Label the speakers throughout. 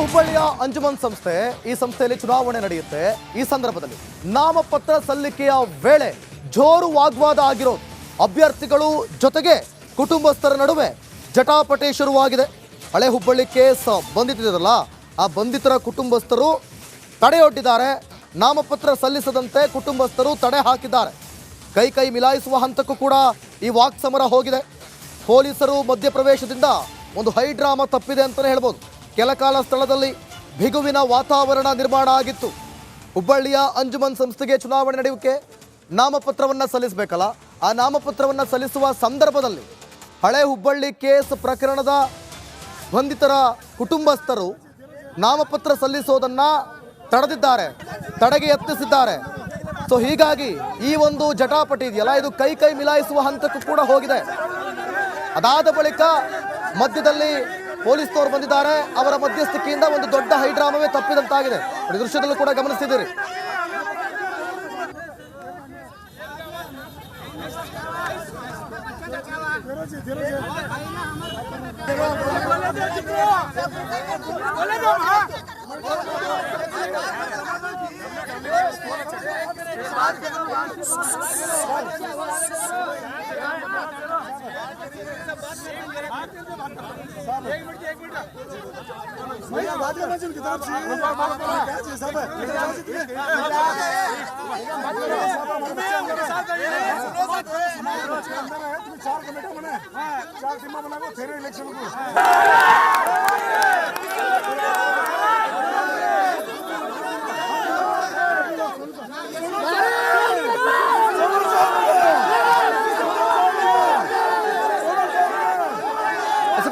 Speaker 1: ಹುಬ್ಬಳ್ಳಿಯ ಅಂಜುಮನ್ ಸಂಸ್ಥೆ, ಈ ಸಂಸ್ಥೆಯಲ್ಲಿ ಚುನಾವಣೆ ನಡೆಯುತ್ತೆ. ಈ ಸಂದರ್ಭದಲ್ಲಿ ನಾಮಪತ್ರ ಸಲ್ಲಿಕೆಯ ವೇಳೆ ಜೋರು ವಾಗ್ವಾದ ಆಗಿರೋದು, ಅಭ್ಯರ್ಥಿಗಳು ಜೊತೆಗೆ ಕುಟುಂಬಸ್ಥರ ನಡುವೆ ಜಟಾಪಟಿ ಶುರುವಾಗಿದೆ. ಹಳೆ ಹುಬ್ಬಳ್ಳಿ ಕೇಸ್ ಬಂಧಿತಿದೆಯಲ್ಲ, ಆ ಬಂಧಿತರ ಕುಟುಂಬಸ್ಥರು ತಡೆಯೊಡ್ಡಿದ್ದಾರೆ. ನಾಮಪತ್ರ ಸಲ್ಲಿಸದಂತೆ ಕುಟುಂಬಸ್ಥರು ತಡೆ ಹಾಕಿದ್ದಾರೆ. ಕೈ ಮಿಲಾಯಿಸುವ ಹಂತಕ್ಕೂ ಕೂಡ ಈ ವಾಕ್ಸಮರ ಹೋಗಿದೆ. ಪೊಲೀಸರು ಮಧ್ಯಪ್ರವೇಶದಿಂದ ಒಂದು ಹೈ ಡ್ರಾಮಾ ತಪ್ಪಿದೆ ಅಂತಲೇ ಹೇಳ್ಬೋದು. ಕೆಲಕಾಲ ಸ್ಥಳದಲ್ಲಿ ಬಿಗುವಿನ ವಾತಾವರಣ ನಿರ್ಮಾಣ ಆಗಿತ್ತು. ಹುಬ್ಬಳ್ಳಿಯ ಅಂಜುಮನ್ ಸಂಸ್ಥೆಗೆ ಚುನಾವಣೆ ನಡೆಯೋಕೆ ನಾಮಪತ್ರವನ್ನು ಸಲ್ಲಿಸಬೇಕಲ್ಲ, ಆ ನಾಮಪತ್ರವನ್ನು ಸಲ್ಲಿಸುವ ಸಂದರ್ಭದಲ್ಲಿ ಹಳೆ ಹುಬ್ಬಳ್ಳಿ ಕೇಸ್ ಪ್ರಕರಣದ ಬಂಧಿತರ ಕುಟುಂಬಸ್ಥರು ನಾಮಪತ್ರ ಸಲ್ಲಿಸೋದನ್ನು ತಡೆದಿದ್ದಾರೆ, ತಡೆಗೆ ಯತ್ನಿಸಿದ್ದಾರೆ. ಸೊ ಹೀಗಾಗಿ ಈ ಒಂದು ಜಟಾಪಟಿ ಇದೆಯಲ್ಲ, ಇದು ಕೈ ಮಿಲಾಯಿಸುವ ಹಂತಕ್ಕೂ ಕೂಡ ಹೋಗಿದೆ. ಅದಾದ ಬಳಿಕ ಮಧ್ಯದಲ್ಲಿ ಪೊಲೀಸ್ನವರು ಬಂದಿದ್ದಾರೆ. ಅವರ ಮಧ್ಯಸ್ಥಿಕೆಯಿಂದ ಒಂದು ದೊಡ್ಡ ಹೈಡ್ರಾಮವೇ ತಪ್ಪಿದಂತಾಗಿದೆ. ಈ ದೃಶ್ಯದಲ್ಲೂ ಕೂಡ ಗಮನಿಸ್ತಿದ್ದೀರಿ.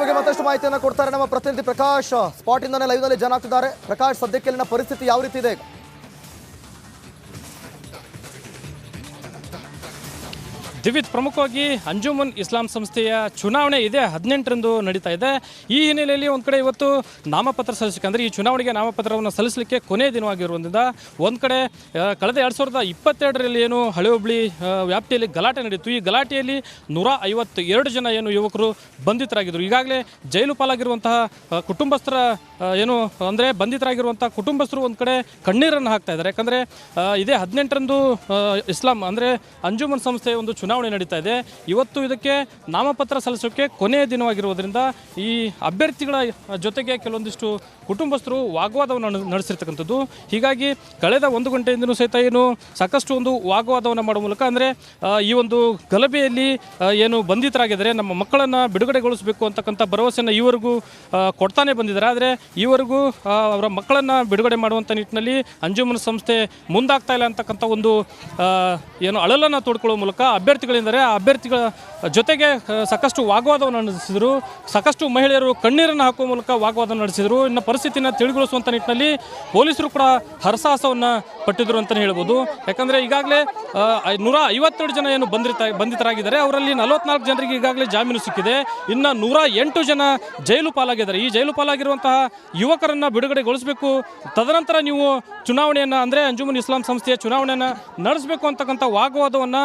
Speaker 1: ಬಗ್ಗೆ ಮತ್ತಷ್ಟು ಮಾಹಿತಿಯನ್ನು ಕೊಡ್ತಾರೆ ನಮ್ಮ ಪ್ರತಿನಿಧಿ ಪ್ರಕಾಶ್. ಸ್ಪಾಟ್ ಇಂದಾನೆ ಲೈವ್ ನಲ್ಲಿ ಜನ ಆಗ್ತಿದ್ದಾರೆ. ಪ್ರಕಾಶ್, ಸದ್ಯಕ್ಕೆ ಇಲ್ಲಿನ ಪರಿಸ್ಥಿತಿ ಯಾವ ರೀತಿ ಇದೆ?
Speaker 2: ದಿವಿತ್, ಪ್ರಮುಖವಾಗಿ ಅಂಜುಮನ್ ಇಸ್ಲಾಂ ಸಂಸ್ಥೆಯ ಚುನಾವಣೆ ಇದೆ 18ರಂದು ನಡೀತಾ ಇದೆ. ಈ ಹಿನ್ನೆಲೆಯಲ್ಲಿ ಒಂದು ಕಡೆ ಇವತ್ತು ನಾಮಪತ್ರ ಸಲ್ಲಿಸಲಿಕ್ಕೆ, ಅಂದರೆ ಈ ಚುನಾವಣೆಗೆ ನಾಮಪತ್ರವನ್ನು ಸಲ್ಲಿಸಲಿಕ್ಕೆ ಕೊನೆಯ ದಿನವಾಗಿರುವುದರಿಂದ ಒಂದು ಕಡೆ ಕಳೆದ 2022ರಲ್ಲಿ ಏನು ಹಳೆ ಹುಬ್ಬಳ್ಳಿ ವ್ಯಾಪ್ತಿಯಲ್ಲಿ ಗಲಾಟೆ ನಡೆಯಿತು. ಈ ಗಲಾಟೆಯಲ್ಲಿ 152 ಜನ ಏನು ಯುವಕರು ಬಂಧಿತರಾಗಿದ್ದರು. ಈಗಾಗಲೇ ಜೈಲು ಪಾಲಾಗಿರುವಂತಹ ಕುಟುಂಬಸ್ಥರ ಏನು ಅಂದರೆ ಬಂಧಿತರಾಗಿರುವಂಥ ಕುಟುಂಬಸ್ಥರು ಒಂದು ಕಡೆ ಕಣ್ಣೀರನ್ನು ಹಾಕ್ತಾ ಇದ್ದಾರೆ. ಯಾಕಂದರೆ ಇದೇ 18ರಂದು ಇಸ್ಲಾಂ ಅಂದರೆ ಅಂಜುಮನ್ ಸಂಸ್ಥೆಯ ಒಂದು ಚುನಾವಣೆ ನಡೀತಾ ಇದೆ. ಇವತ್ತು ಇದಕ್ಕೆ ನಾಮಪತ್ರ ಸಲ್ಲಿಸೋಕ್ಕೆ ಕೊನೆಯ ದಿನವಾಗಿರುವುದರಿಂದ ಈ ಅಭ್ಯರ್ಥಿಗಳ ಜೊತೆಗೆ ಕೆಲವೊಂದಿಷ್ಟು ಕುಟುಂಬಸ್ಥರು ವಾಗ್ವಾದವನ್ನು ನಡೆಸಿರ್ತಕ್ಕಂಥದ್ದು. ಹೀಗಾಗಿ ಕಳೆದ 1 ಗಂಟೆಯಿಂದಲೂ ಸಹಿತ ಏನು ಸಾಕಷ್ಟು ಒಂದು ವಾಗ್ವಾದವನ್ನು ಮಾಡುವ ಮೂಲಕ, ಅಂದರೆ ಈ ಒಂದು ಗಲಭೆಯಲ್ಲಿ ಏನು ಬಂಧಿತರಾಗಿದ್ದಾರೆ, ನಮ್ಮ ಮಕ್ಕಳನ್ನು ಬಿಡುಗಡೆಗೊಳಿಸಬೇಕು ಅಂತಕ್ಕಂಥ ಭರವಸೆಯನ್ನು ಈವರೆಗೂ ಕೊಡ್ತಾನೆ ಬಂದಿದ್ದಾರೆ. ಆದರೆ ಈವರೆಗೂ ಅವರ ಮಕ್ಕಳನ್ನು ಬಿಡುಗಡೆ ಮಾಡುವಂಥ ನಿಟ್ಟಿನಲ್ಲಿ ಅಂಜುಮನ್ ಸಂಸ್ಥೆ ಮುಂದಾಗ್ತಾ ಇಲ್ಲ ಅಂತಕ್ಕಂಥ ಒಂದು ಏನು ಅಳಲನ್ನು ತೋಡ್ಕೊಳ್ಳುವ ಮೂಲಕ ಅಭ್ಯರ್ಥಿಗಳಿಂದರೆ ಆ ಅಭ್ಯರ್ಥಿಗಳ ಜೊತೆಗೆ ಸಾಕಷ್ಟು ವಾಗ್ವಾದವನ್ನು ನಡೆಸಿದರು. ಸಾಕಷ್ಟು ಮಹಿಳೆಯರು ಕಣ್ಣೀರನ್ನು ಹಾಕುವ ಮೂಲಕ ವಾಗ್ವಾದವನ್ನು ನಡೆಸಿದರು. ಇನ್ನು ಪರಿಸ್ಥಿತಿಯನ್ನು ತಿಳಿಗೊಳಿಸುವಂಥ ನಿಟ್ಟಿನಲ್ಲಿ ಪೊಲೀಸರು ಕೂಡ ಹರಸಾಹಸವನ್ನು ಪಟ್ಟಿದ್ರು ಅಂತಲೇ ಹೇಳ್ಬೋದು. ಯಾಕಂದರೆ ಈಗಾಗಲೇ 152 ಜನ ಏನು ಬಂಧಿತರಾಗಿದ್ದಾರೆ. ಅವರಲ್ಲಿ 44 ಜನರಿಗೆ ಈಗಾಗಲೇ ಜಾಮೀನು ಸಿಕ್ಕಿದೆ. ಇನ್ನು 108 ಜನ ಜೈಲು ಪಾಲಾಗಿದ್ದಾರೆ. ಈ ಜೈಲು ಪಾಲಾಗಿರುವಂತಹ ಯುವಕರನ್ನು ಬಿಡುಗಡೆಗೊಳಿಸಬೇಕು, ತದನಂತರ ನೀವು ಚುನಾವಣೆಯನ್ನು, ಅಂದರೆ ಅಂಜುಮನ್ ಇಸ್ಲಾಂ ಸಂಸ್ಥೆಯ ಚುನಾವಣೆಯನ್ನು ನಡೆಸಬೇಕು ಅಂತಕ್ಕಂಥ ವಾಗ್ವಾದವನ್ನು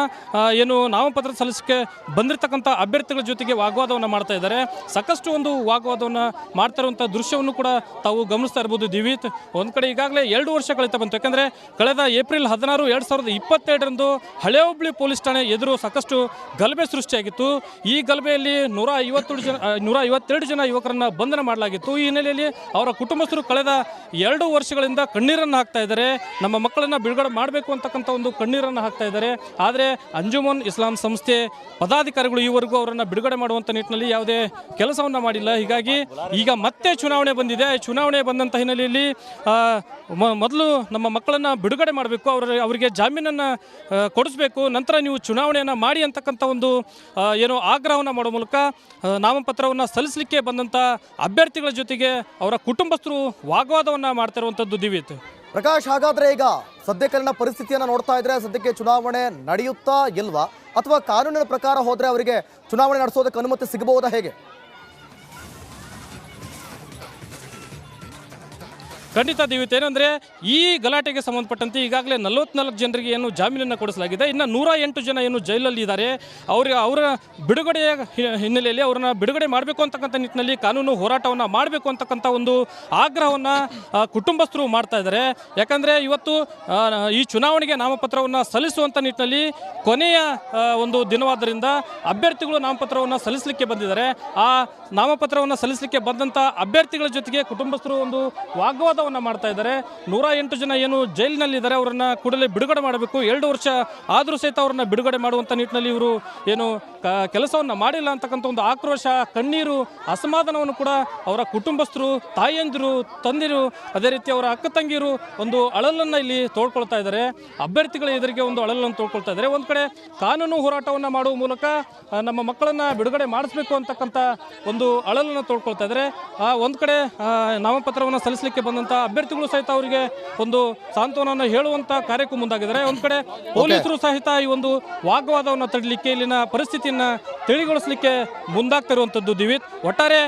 Speaker 2: ಏನು ನಾಮಪತ್ರ ಸಲ್ಲಿಸಕ್ಕೆ ಬಂದಿರತಕ್ಕಂಥ ಅಭ್ಯರ್ಥಿಗಳ ಜೊತೆಗೆ ವಾಗ್ವಾದವನ್ನು ಮಾಡ್ತಾ ಇದ್ದಾರೆ. ಸಾಕಷ್ಟು ಒಂದು ವಾಗ್ವಾದವನ್ನು ಮಾಡ್ತಾ ಇರುವಂಥ ದೃಶ್ಯವನ್ನು ಕೂಡ ತಾವು ಗಮನಿಸ್ತಾ ಇರ್ಬೋದು. ದಿವಿತ್, ಒಂದು ಕಡೆ ಈಗಾಗಲೇ 2 ವರ್ಷ ಕಳೀತಾ ಬಂತು. ಯಾಕಂದರೆ ಕಳೆದ ಏಪ್ರಿಲ್ 16, 2022ರಂದು ಹಳೆ ಹುಬ್ಬಳ್ಳಿ ಪೊಲೀಸ್ ಠಾಣೆ ಎದುರು ಸಾಕಷ್ಟು ಗಲಭೆ ಸೃಷ್ಟಿಯಾಗಿತ್ತು. ಈ ಗಲಭೆಯಲ್ಲಿ 152 ಜನ ಯುವಕರನ್ನು ಬಂಧನ ಮಾಡಲಾಗಿತ್ತು. ಈ ಹಿನ್ನೆಲೆಯಲ್ಲಿ ಅವರ ಕುಟುಂಬಸ್ಥರು ಕಳೆದ 2 ವರ್ಷಗಳಿಂದ ಕಣ್ಣೀರನ್ನು ಹಾಕ್ತಾ ಇದ್ದಾರೆ. ನಮ್ಮ ಮಕ್ಕಳನ್ನು ಬಿಡುಗಡೆ ಮಾಡಬೇಕು ಅಂತಕ್ಕಂಥ ಒಂದು ಕಣ್ಣೀರನ್ನು ಹಾಕ್ತಾ ಇದ್ದಾರೆ. ಆದರೆ ಅಂಜುಮನ್ ಇಸ್ಲಾಂ ಸಂಸ್ಥೆ ಪದಾಧಿಕಾರಿಗಳು ಈವರೆಗೂ ಅವರನ್ನು ಬಿಡುಗಡೆ ಮಾಡುವಂಥ ನಿಟ್ಟಿನಲ್ಲಿ ಯಾವುದೇ ಕೆಲಸವನ್ನು ಮಾಡಿಲ್ಲ. ಹೀಗಾಗಿ ಈಗ ಮತ್ತೆ ಚುನಾವಣೆ ಬಂದಿದೆ. ಚುನಾವಣೆ ಬಂದಂಥ ಹಿನ್ನೆಲೆಯಲ್ಲಿ ಮೊದಲು ನಮ್ಮ ಮಕ್ಕಳನ್ನು ಬಿಡುಗಡೆ ಮಾಡಬೇಕು, ಅವರಿಗೆ ಜಾಮೀನನ್ನು ಕೊಡಿಸಬೇಕು, ನಂತರ ನೀವು ಚುನಾವಣೆಯನ್ನು ಮಾಡಿ ಅಂತಕ್ಕಂಥ ಒಂದು ಏನೋ ಆಗ್ರಹವನ್ನು ಮಾಡೋ ಮೂಲಕ ನಾಮಪತ್ರವನ್ನು ಸಲ್ಲಿಸಲಿಕ್ಕೆ ಬಂದಂಥ ಅಭ್ಯರ್ಥಿಗಳ ಜೊತೆಗೆ ಅವರ ಕುಟುಂಬಸ್ಥರು ವಾಗ್ವಾದವನ್ನು ಮಾಡ್ತಾ ಇರುವಂಥದ್ದು. ದಿವಿತ್,
Speaker 1: ಪ್ರಕಾಶ್, ಹಾಗಾದ್ರೆ ಈಗ ಸದ್ಯಕ್ಕಲ್ಲಿನ ಪರಿಸ್ಥಿತಿಯನ್ನು ನೋಡ್ತಾ ಇದ್ರೆ ಸದ್ಯಕ್ಕೆ ಚುನಾವಣೆ ನಡೆಯುತ್ತಾ ಇಲ್ವಾ, ಅಥವಾ ಕಾನೂನಿನ ಪ್ರಕಾರ ಹೋದ್ರೆ ಅವರಿಗೆ ಚುನಾವಣೆ ನಡೆಸೋದಕ್ಕೆ ಅನುಮತಿ ಸಿಗಬಹುದಾ, ಹೇಗೆ?
Speaker 2: ಖಂಡಿತ ದಿವಿತ್, ಏನಂದರೆ ಈ ಗಲಾಟೆಗೆ ಸಂಬಂಧಪಟ್ಟಂತೆ ಈಗಾಗಲೇ 44 ಜನರಿಗೆ ಏನು ಜಾಮೀನನ್ನು ಕೊಡಿಸಲಾಗಿದೆ. ಇನ್ನು 108 ಜನ ಏನು ಜೈಲಲ್ಲಿ ಇದ್ದಾರೆ. ಅವರ ಬಿಡುಗಡೆಯ ಹಿನ್ನೆಲೆಯಲ್ಲಿ ಅವ್ರನ್ನ ಬಿಡುಗಡೆ ಮಾಡಬೇಕು ಅಂತಕ್ಕಂಥ ನಿಟ್ಟಿನಲ್ಲಿ ಕಾನೂನು ಹೋರಾಟವನ್ನು ಮಾಡಬೇಕು ಅಂತಕ್ಕಂಥ ಒಂದು ಆಗ್ರಹವನ್ನು ಕುಟುಂಬಸ್ಥರು ಮಾಡ್ತಾ ಇದ್ದಾರೆ. ಯಾಕಂದರೆ ಇವತ್ತು ಈ ಚುನಾವಣೆಗೆ ನಾಮಪತ್ರವನ್ನು ಸಲ್ಲಿಸುವಂಥ ನಿಟ್ಟಿನಲ್ಲಿ ಕೊನೆಯ ಒಂದು ದಿನವಾದ್ದರಿಂದ ಅಭ್ಯರ್ಥಿಗಳು ನಾಮಪತ್ರವನ್ನು ಸಲ್ಲಿಸಲಿಕ್ಕೆ ಬಂದಿದ್ದಾರೆ. ಆ ನಾಮಪತ್ರವನ್ನು ಸಲ್ಲಿಸಲಿಕ್ಕೆ ಬಂದಂಥ ಅಭ್ಯರ್ಥಿಗಳ ಜೊತೆಗೆ ಕುಟುಂಬಸ್ಥರು ಒಂದು ವಾಗ್ವಾದವನ್ನು ಮಾಡ್ತಾ ಇದ್ದಾರೆ. 108 ಜನ ಏನು ಜೈಲಿನಲ್ಲಿದ್ದಾರೆ, ಅವರನ್ನು ಕೂಡಲೇ ಬಿಡುಗಡೆ ಮಾಡಬೇಕು. 2 ವರ್ಷ ಆದರೂ ಸಹಿತ ಅವರನ್ನು ಬಿಡುಗಡೆ ಮಾಡುವಂಥ ನಿಟ್ಟಿನಲ್ಲಿ ಇವರು ಏನು ಕೆಲಸವನ್ನು ಮಾಡಿಲ್ಲ ಅಂತಕ್ಕಂಥ ಒಂದು ಆಕ್ರೋಶ, ಕಣ್ಣೀರು, ಅಸಮಾಧಾನವನ್ನು ಕೂಡ ಅವರ ಕುಟುಂಬಸ್ಥರು, ತಾಯಂದಿರು, ತಂದಿರು, ಅದೇ ರೀತಿ ಅವರ ಅಕ್ಕ ತಂಗಿರು ಒಂದು ಅಳಲನ್ನು ಇಲ್ಲಿ ತೋಡ್ಕೊಳ್ತಾ ಇದ್ದಾರೆ. ಅಭ್ಯರ್ಥಿಗಳ ಎದುರಿಗೆ ಒಂದು ಅಳಲನ್ನು ತೋಡ್ಕೊಳ್ತಾ ಇದ್ದಾರೆ. ಒಂದು ಕಡೆ ಕಾನೂನು ಹೋರಾಟವನ್ನು ಮಾಡುವ ಮೂಲಕ ನಮ್ಮ ಮಕ್ಕಳನ್ನು ಬಿಡುಗಡೆ ಮಾಡಿಸ್ಬೇಕು ಅಂತಕ್ಕಂಥ ಒಂದು ಅಳಲನ್ನು ತೋಡ್ಕೊಳ್ತಾ ಇದ್ದಾರೆ. ಒಂದು ಕಡೆ ನಾಮಪತ್ರವನ್ನು ಸಲ್ಲಿಸಲಿಕ್ಕೆ ಬಂದಂಥ ಅಭ್ಯರ್ಥಿಗಳು ಸಹಿತ ಅವರಿಗೆ ಒಂದು ಸಾಂತ್ವನವನ್ನು ಹೇಳುವಂಥ ಕಾರ್ಯಕ್ಕೂ ಮುಂದಾಗಿದ್ದಾರೆ. ಒಂದು ಕಡೆ ಪೊಲೀಸರು ಸಹಿತ ಈ ಒಂದು ವಾಗ್ವಾದವನ್ನು ತಡಲಿಕ್ಕೆ, ಇಲ್ಲಿನ ಪರಿಸ್ಥಿತಿಯನ್ನು ತಿಳಿಗೊಳಿಸಲಿಕ್ಕೆ ಮುಂದಾಗ್ತಿರುವಂಥದ್ದು. ದಿವಿತ್, ಒಟ್ಟಾರೆ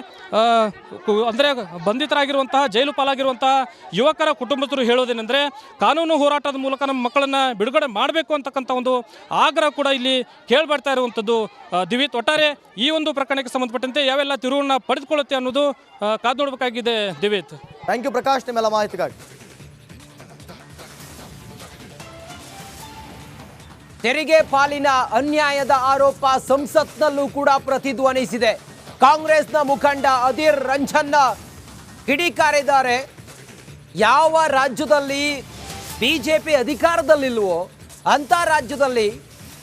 Speaker 2: ಅಂದರೆ ಬಂಧಿತರಾಗಿರುವಂತಹ, ಜೈಲು ಪಾಲಾಗಿರುವಂತಹ ಯುವಕರ ಕುಟುಂಬಸ್ಥರು ಹೇಳೋದೇನೆಂದರೆ ಕಾನೂನು ಹೋರಾಟದ ಮೂಲಕ ನಮ್ಮ ಮಕ್ಕಳನ್ನು ಬಿಡುಗಡೆ ಮಾಡಬೇಕು ಅಂತಕ್ಕಂಥ ಒಂದು ಆಗ್ರಹ ಕೂಡ ಇಲ್ಲಿ ಕೇಳ್ಬರ್ತಾ ಇರುವಂಥದ್ದು. ದಿವಿತ್, ಒಟ್ಟಾರೆ ಈ ಒಂದು ಪ್ರಕರಣಕ್ಕೆ ಸಂಬಂಧಪಟ್ಟಂತೆ ಯಾವೆಲ್ಲ ತಿರುವನ್ನ ಪಡೆದುಕೊಳ್ಳುತ್ತೆ ಅನ್ನೋದು ಕಾದು ನೋಡಬೇಕಾಗಿದೆ. ದಿವಿತ್,
Speaker 1: ಥ್ಯಾಂಕ್ ಯು ಪ್ರಕಾಶ್, ನಿಮ್ಮೆಲ್ಲ ಮಾಹಿತಿಗಾಗಿ.
Speaker 3: ತೆರಿಗೆ ಪಾಲಿನ ಅನ್ಯಾಯದ ಆರೋಪ ಸಂಸತ್ನಲ್ಲೂ ಕೂಡ ಪ್ರತಿಧ್ವನಿಸಿದೆ. ಕಾಂಗ್ರೆಸ್ನ ಮುಖಂಡ ಅಧೀರ್ ರಂಜನ್ ಕಿಡಿಕಾರಿದ್ದಾರೆ. ಯಾವ ರಾಜ್ಯದಲ್ಲಿ ಬಿಜೆಪಿ ಅಧಿಕಾರದಲ್ಲಿಲ್ವೋ ಅಂಥ ರಾಜ್ಯದಲ್ಲಿ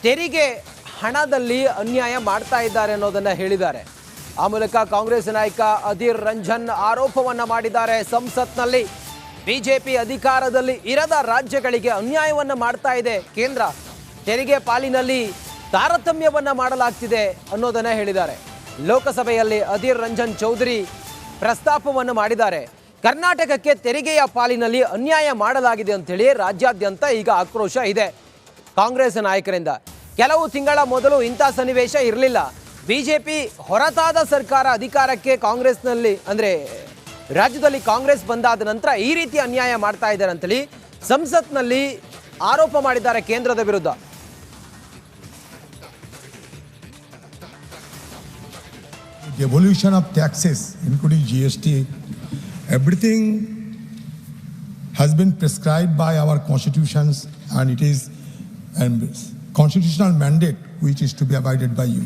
Speaker 3: ತೆರಿಗೆ ಹಣದಲ್ಲಿ ಅನ್ಯಾಯ ಮಾಡ್ತಾ ಇದ್ದಾರೆ ಅನ್ನೋದನ್ನು ಹೇಳಿದ್ದಾರೆ. ಆ ಮೂಲಕ ಕಾಂಗ್ರೆಸ್ ನಾಯಕ ಅಧೀರ್ ರಂಜನ್ ಆರೋಪವನ್ನು ಮಾಡಿದ್ದಾರೆ. ಸಂಸತ್ನಲ್ಲಿ ಬಿಜೆಪಿ ಅಧಿಕಾರದಲ್ಲಿ ಇರದ ರಾಜ್ಯಗಳಿಗೆ ಅನ್ಯಾಯವನ್ನು ಮಾಡ್ತಾ ಇದೆ ಕೇಂದ್ರ, ತೆರಿಗೆ ಪಾಲಿನಲ್ಲಿ ತಾರತಮ್ಯವನ್ನು ಮಾಡಲಾಗ್ತಿದೆ ಅನ್ನೋದನ್ನು ಹೇಳಿದ್ದಾರೆ. ಲೋಕಸಭೆಯಲ್ಲಿ ಅಧೀರ್ ರಂಜನ್ ಚೌಧರಿ ಪ್ರಸ್ತಾಪವನ್ನು ಮಾಡಿದ್ದಾರೆ. ಕರ್ನಾಟಕಕ್ಕೆ ತೆರಿಗೆಯ ಪಾಲಿನಲ್ಲಿ ಅನ್ಯಾಯ ಮಾಡಲಾಗಿದೆ ಅಂತೇಳಿ ರಾಜ್ಯಾದ್ಯಂತ ಈಗ ಆಕ್ರೋಶ ಇದೆ ಕಾಂಗ್ರೆಸ್ ನಾಯಕರಿಂದ. ಕೆಲವು ತಿಂಗಳ ಮೊದಲು ಇಂಥ ಸನ್ನಿವೇಶ ಇರಲಿಲ್ಲ. ಬಿಜೆಪಿ ಹೊರತಾದ ಸರ್ಕಾರ ಅಧಿಕಾರಕ್ಕೆ ಕಾಂಗ್ರೆಸ್ನಲ್ಲಿ ಅಂದರೆ ರಾಜ್ಯದಲ್ಲಿ ಕಾಂಗ್ರೆಸ್ ಬಂದಾದ ನಂತರ ಈ ರೀತಿ ಅನ್ಯಾಯ ಮಾಡ್ತಾ ಇದ್ದಾರೆ ಅಂತೇಳಿ ಸಂಸತ್ನಲ್ಲಿ ಆರೋಪ ಮಾಡಿದ್ದಾರೆ ಕೇಂದ್ರದ ವಿರುದ್ಧ.
Speaker 4: The evolution of taxes, including GST, everything has been prescribed by our constitutions, and it is a constitutional mandate which is to be abided by you.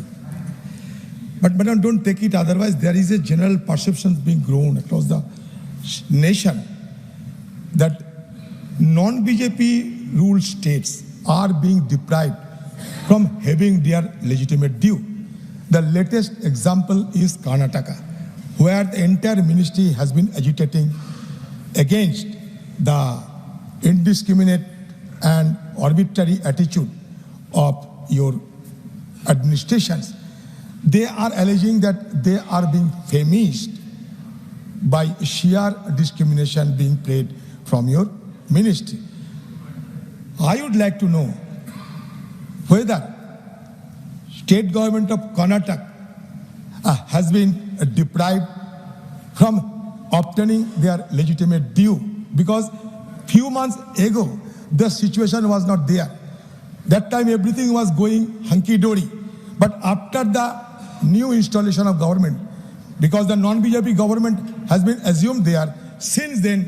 Speaker 4: But madam, don't take it otherwise. There is a general perception being grown across the nation that non-BJP ruled states are being deprived from having their legitimate due. The latest example is Karnataka, where the entire ministry has been agitating against the indiscriminate and arbitrary attitude of your administrations. They are alleging that they are being famished by sheer discrimination being played from your ministry. I would like to know whether state government of Karnataka has been deprived from obtaining their legitimate due, because few months ago the situation was not there. That time everything was going hunky-dory. But after the new installation of government, because the non-BJP government has been assumed there, since then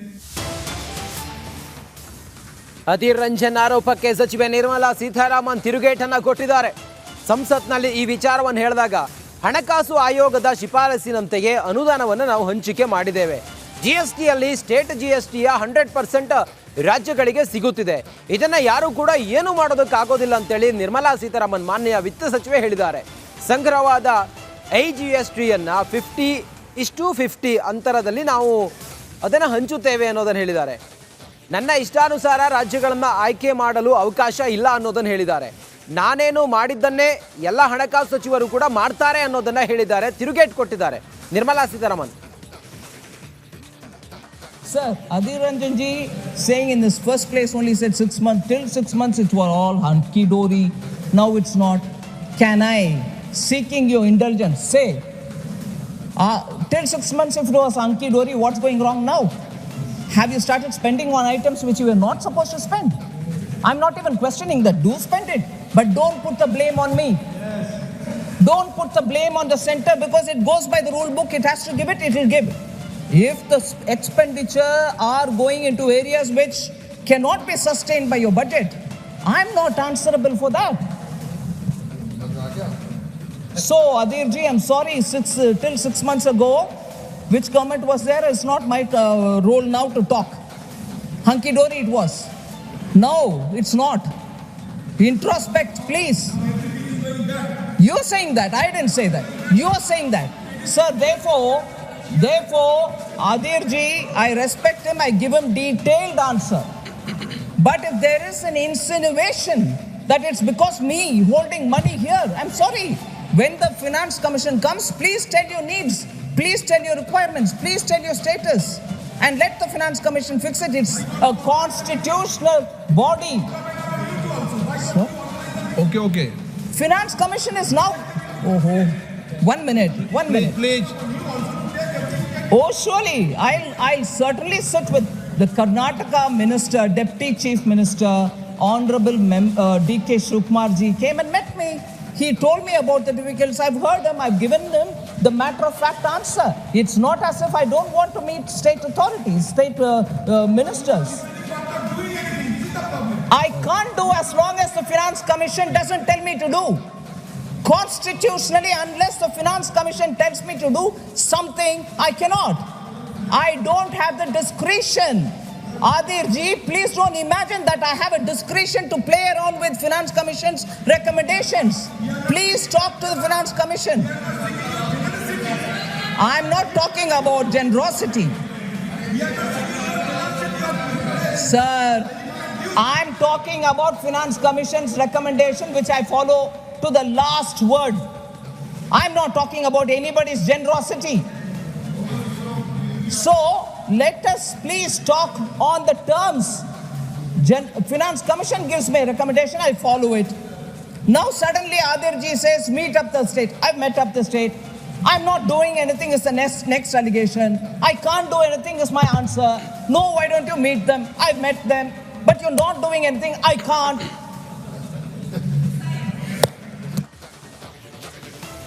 Speaker 3: Adhir Ranjan ಆರೋಪಕ್ಕೆ ಸಚಿವೆ ನಿರ್ಮಲಾ ಸೀತಾರಾಮನ್ ತಿರುಗೇಟನ್ನು ಕೊಟ್ಟಿದ್ದಾರೆ. ಸಂಸತ್ನಲ್ಲಿ ಈ ವಿಚಾರವನ್ನು ಹೇಳಿದಾಗ ಹಣಕಾಸು ಆಯೋಗದ ಶಿಫಾರಸಿನಂತೆಯೇ ಅನುದಾನವನ್ನು ನಾವು ಹಂಚಿಕೆ ಮಾಡಿದ್ದೇವೆ. GSTಯಲ್ಲಿ ಸ್ಟೇಟ್ GSTಯ 100% ರಾಜ್ಯಗಳಿಗೆ ಸಿಗುತ್ತಿದೆ. ಇದನ್ನು ಯಾರು ಕೂಡ ಏನು ಮಾಡೋದಕ್ಕಾಗೋದಿಲ್ಲ ಅಂತೇಳಿ ನಿರ್ಮಲಾ ಸೀತಾರಾಮನ್ ಮಾನ್ಯ ವಿತ್ತ ಸಚಿವೆ ಹೇಳಿದ್ದಾರೆ. ಸಂಗ್ರಹವಾದ GSTಯನ್ನು 50:50 ಅಂತರದಲ್ಲಿ ನಾವು ಅದನ್ನು ಹಂಚುತ್ತೇವೆ ಅನ್ನೋದನ್ನು ಹೇಳಿದ್ದಾರೆ. ನನ್ನ ಇಷ್ಟಾನುಸಾರ ರಾಜ್ಯಗಳನ್ನು ಆಯ್ಕೆ ಮಾಡಲು ಅವಕಾಶ ಇಲ್ಲ ಅನ್ನೋದನ್ನು ಹೇಳಿದ್ದಾರೆ. ನಾನೇನು ಮಾಡಿದ್ದನ್ನೇ ಎಲ್ಲ ಹಣಕಾಸು ಸಚಿವರು ಕೂಡ ಮಾಡ್ತಾರೆ ಅನ್ನೋದನ್ನು ಹೇಳಿದ್ದಾರೆ. ತಿರುಗೇಟ್ ಕೊಟ್ಟಿದ್ದಾರೆ Nirmala Sitharaman.
Speaker 5: Sir, Adhir Ranjan ji saying in this first place only said 6 months. Till 6 months it was all hunky-dory. Now it's not. Can I, seeking your indulgence, say, till 6 months if it was hunky-dory, what's going wrong now? Have you started spending on items which you were not supposed to spend? I'm not even questioning that. Do spend it, but don't put the blame on me. Don't put the blame on the center because it goes by the rule book. It has to give it, it will give. If the expenditure are going into areas which cannot be sustained by your budget, I'm not answerable for that. So, Adhirji, I'm sorry, till 6 months ago, which government was there, it's not my role now to talk. Hunky-dory it was. No, it's not. Introspect, please. You're saying that. I didn't say that. You're saying that. Sir, therefore, Adhirji, I respect him. I give him detailed answer. But if there is an insinuation that it's because me holding money here, I'm sorry. When the Finance Commission comes, please tell your needs. Please tell your requirements. Please tell your status. And let the Finance Commission fix it. It's a constitutional body. Sir?
Speaker 6: Okay.
Speaker 5: Finance Commission is now... Oh, 1 minute.
Speaker 6: Please.
Speaker 5: Oh, surely. I'll certainly sit with the Karnataka Minister, Deputy Chief Minister, Honorable D.K. Shivkumarji came and met me. He told me about the difficulties. I've heard him. I've given him the matter-of-fact answer. It's not as if I don't want to meet state authorities, state ministers. I can't do as long as the Finance Commission doesn't tell me to do. Constitutionally, unless the Finance Commission tells me to do something, I cannot. I don't have the discretion. Adhirji, please don't imagine that I have a discretion to play around with Finance Commission's recommendations. Please talk to the Finance Commission. I'm not talking about generosity. Sir, I'm talking about Finance Commission's recommendation, which I follow to the last word. I'm not talking about anybody's generosity. So, let us please talk on the terms. Finance Commission gives me a recommendation, I follow it. Now suddenly Adhirji says, meet up the state. I've met up the state. I'm not doing anything is the next allegation. I can't do anything is my answer. No, why don't you meet them? I've met them. But you're not doing anything. I can't.